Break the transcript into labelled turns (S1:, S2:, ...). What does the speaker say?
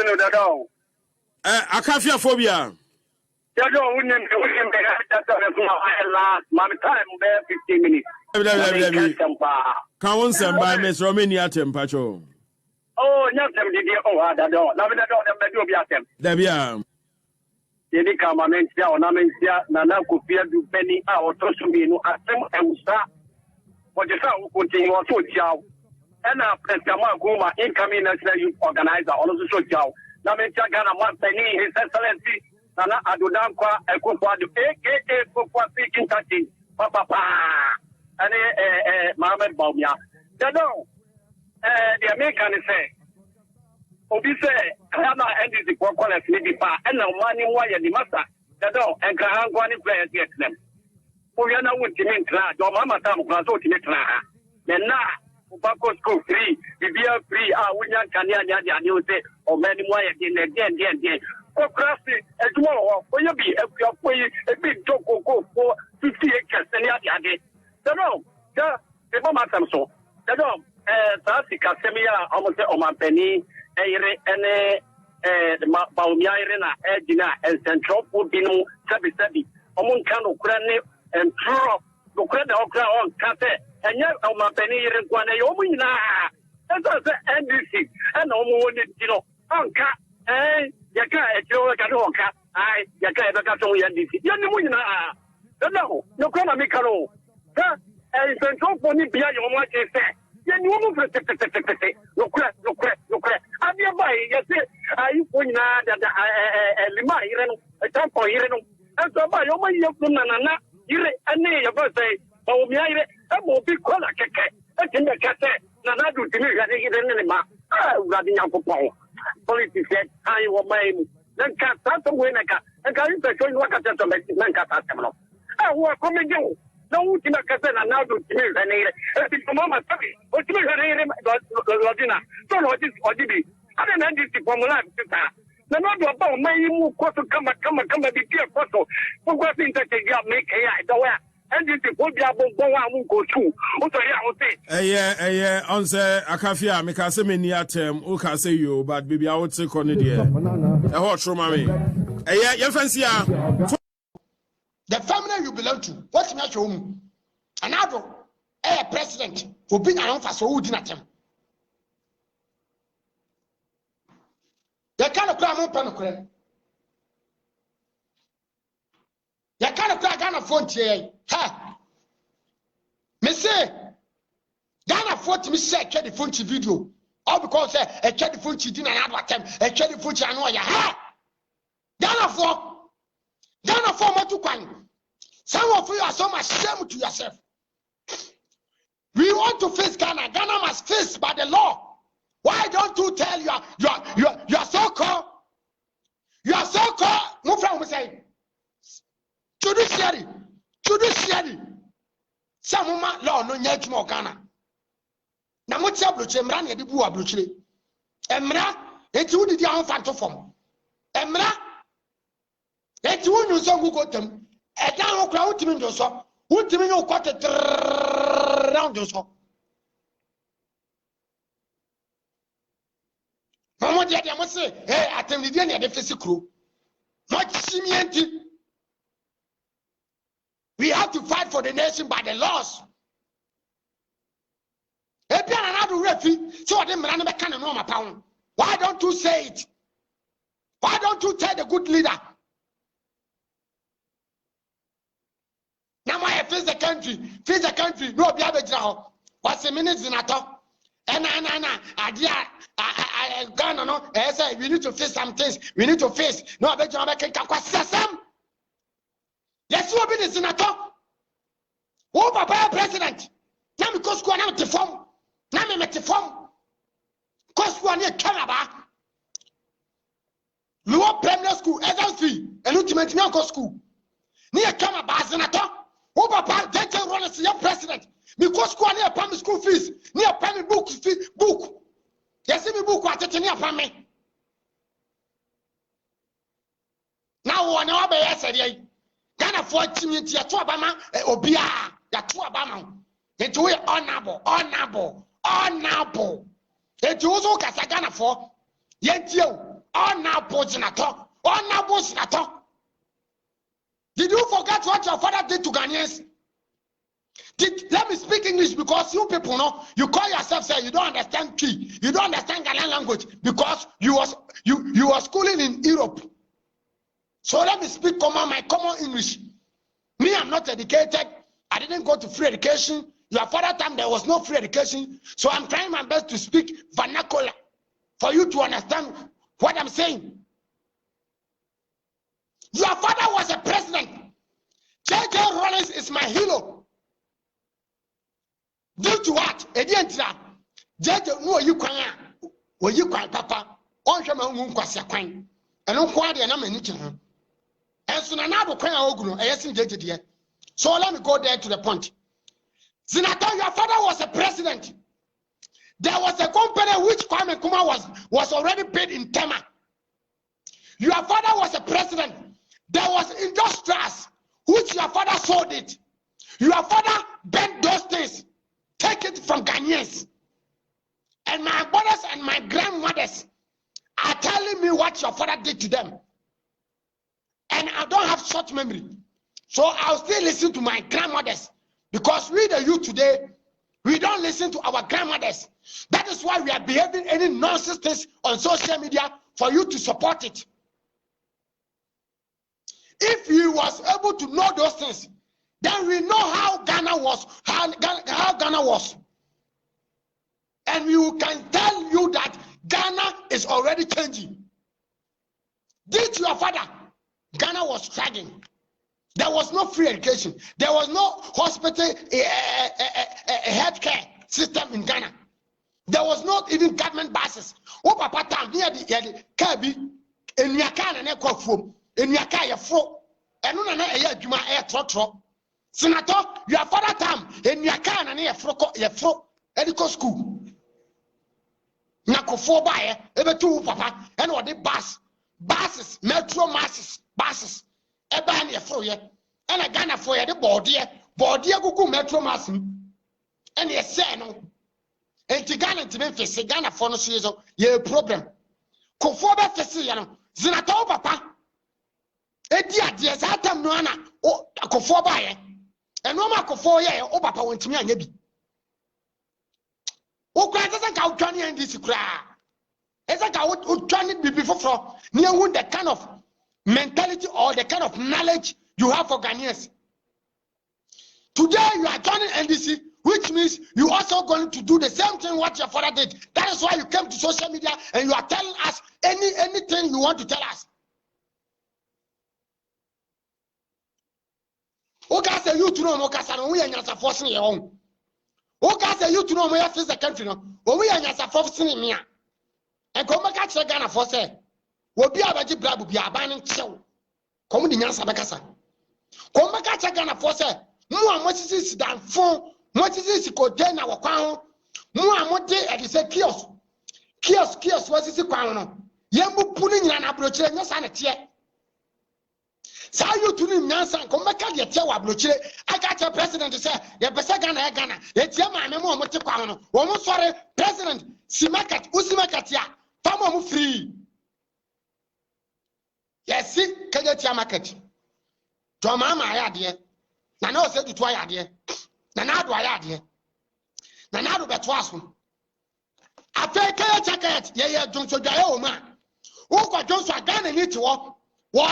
S1: know that all.
S2: Akafia phobia.
S1: You don't win last my time there 15 minutes.
S2: Can one send by Miss Romania Tempacho?
S1: Oh, nothing did you oh that door. Now that don't do be at them.
S2: Debia.
S1: Did come and mention Namensia, Nana could fear you penny out to me no atem and start. What you sound continue on so chow. And after Guma incoming as you organizer on the show. Namensia Gana one penny, His Excellency. Nana Adudankwa Akofu Addo aka Kofu speaking touching papa and Mahama Baumia. You know, the American say, Obi say, Hama ended the Quackles maybe pa and no money why the master. You know, and can go any players get them. Oh, you know what you mean, class, or Mama Tam class, what you mean, then now, Ubako school free, the beer free, William Kanya, you say, or many more again. Procrastinate as well. When you be a big joke for 50 acres and yadi. No, the Mama Samso. The dog, Sassika Semia, almost on my penny, and Baumia, Edina, and Central Pudino, Sabi, Omon Kano, Crane, and Trump, the credit of on Cate, and yet on my penny, and Guanayomina. That's the NDC, and almost, you know, Anka, eh? Yaka, Joka, I, Yaka, Bakato, Yandi, Yanimuna. No, no, come on, Mikaro. And Central Pony Bia, your wife is there. Then you move no crack. I'm your boy, yes, I point that Lima, a temple here. And so by your way of Nana, you're a name of say, oh, me, I won't be called a cat. I think the cat, Nana do to me, I think it's an enema. Running up for politics said, I will make then cat that's a winner. And can you show you what I just make Manka? I work on you. No, Timaka now do to me, and it's Mama Sabi, or to me, Lodina, so Lodis or Dibi. I don't know this from life. The not about may move to come and be careful. For what things that they got make a door. And this is what they are going to go to. Also, I would say,
S2: on say Akafia, make us a mini atem, who can say you, but baby, I would say, Cornelia. A hot room, mommy. Your fancy.
S3: The family you belong to, what's my home? Another president for being around for so good at him. You can't cry more penocre. You can't cry Ghana phone here. Ha! Me say, Ghana phone to me say, check the phone video. All because I check the phone didn't another time, I check the phone I know ya. Ha! Ghana for what to come. Some of you are so much shame to yourself. We want to face Ghana. Ghana must face by the law. Why don't you tell your so-called? Your so-called. Move from we say. Judiciary. Some law no nyet mo Ghana. Na mo tia bloche mra na edibu ablochire. Emra eti wudi dia honfanto fom. Emra eti wonu so gugotem. E dan ho kra wutimi ndo so. Wutimi no kwate round so. Mama dia dia mo say, "Hey, atemni dia na de fesikro." No chimienti. We have to fight for the nation by the laws. Why don't you say it? Why don't you tell the good leader? Now I face the country. No, be able to. What's a minute in a talk? And Ghana, no, I say we need to face some things. We need to face. No, I bet you can some. Yes, you have been in senator. Oh, Papa President. Now because go on to form. Now me to form. Cause go on here Canada. Lower primary school, SLC, and ultimate medical school. Near Canada, senator. Oh, Papa, they can run as your president. Because go on here primary school fees. Near primary book. Yes, me book what it near primary. Now one hour by yesterday. Ghana for community ya to abama obia ya to abama it we honorable it also kasa Ghana for yentio Did you forget what your father did to Ghanaians? Let me speak English because you people know you call yourself say you don't understand Key, you don't understand Ghanaian language because you was schooling in Europe. So let me speak my common English. Me, I'm not educated. I didn't go to free education. Your father time there was no free education. So I'm trying my best to speak vernacular for you to understand what I'm saying. Your father was a president. J.J. Rollins is my hero. Due to what? J.J. no you kwanya. Wo you kwan papa. On hwe ma hu nkwase kwan. Eno kwa de na mani ho. Enso na do kwan a oguno eyesin J.J. de. So let me go there to the point. Senator, your father was a president. There was a company which Kwame Nkrumah was already paid in Tema. Your father was a president. There was industrials which your father sold it. Your father bent those things. Take it from Ghanaians. And my brothers and my grandmothers are telling me what your father did to them. And I don't have short memory. So I'll still listen to my grandmothers. Because we the youth today, we don't listen to our grandmothers. That is why we are behaving any nonsense things on social media for you to support it. If he was able to know those things, then we know how Ghana was, how Ghana was. And we can tell you that Ghana is already changing. Due to your father, Ghana was struggling. There was no free education. There was no hospital, healthcare system in Ghana. There was not even government buses. Oh, papa, time near the Kabi, and Yakan and Akofu, and Yakaya fro, and Nuna air Juma air trotro. Senator, your father time, and Yakan and air fro, medical school. Nakofo by ever two papa, and what the buses, metro buses. Ebani afro ye and a Ghana for the body go metro mass and ye say no and to Ghana to Memphis Ghana for no season ye problem Kofoba Fessiano Zinato papa Edia dear Satam Noana o Kofoba ye and no Makofo ye o papa went to me and yebi o doesn't count Johnny and this cry as I got Johnny before near the kind of mentality or the kind of knowledge you have for Ghanaians. Today you are joining NDC, which means you also going to do the same thing what your father did. That is why you came to social media and you are telling us anything you want to tell us. Okay, say you to know Mokasa, we are forcing your own. Okay, say you to know where face the country, no, we are forcing in here. And come back to Ghana for say. Wobi abaji blabu bi abanin chew komu di nyansa bekasa komu ka che Ghana for say mu amosisi sidanfo mosisi kodena na wakwan ho mu amode e de say kiosk wasisi kwan no yembu punu nyina na abrochire nyasa ne tie sa you tunu nyansa komu ka de tie wa abrochire aka che president say ye pese Ghana e tie ma me mu omote kwan no wo mu sore president usimakat ya famo mu free. Yes, see, Kajatia market. To Mahama ayadie. Na no say to ayadie. Na na do ayadie. Na na do betwaso. Afa Kajatia ye Johnson Jaye o ma. Wo kwa Johnson Ghana ni ti wo. Wo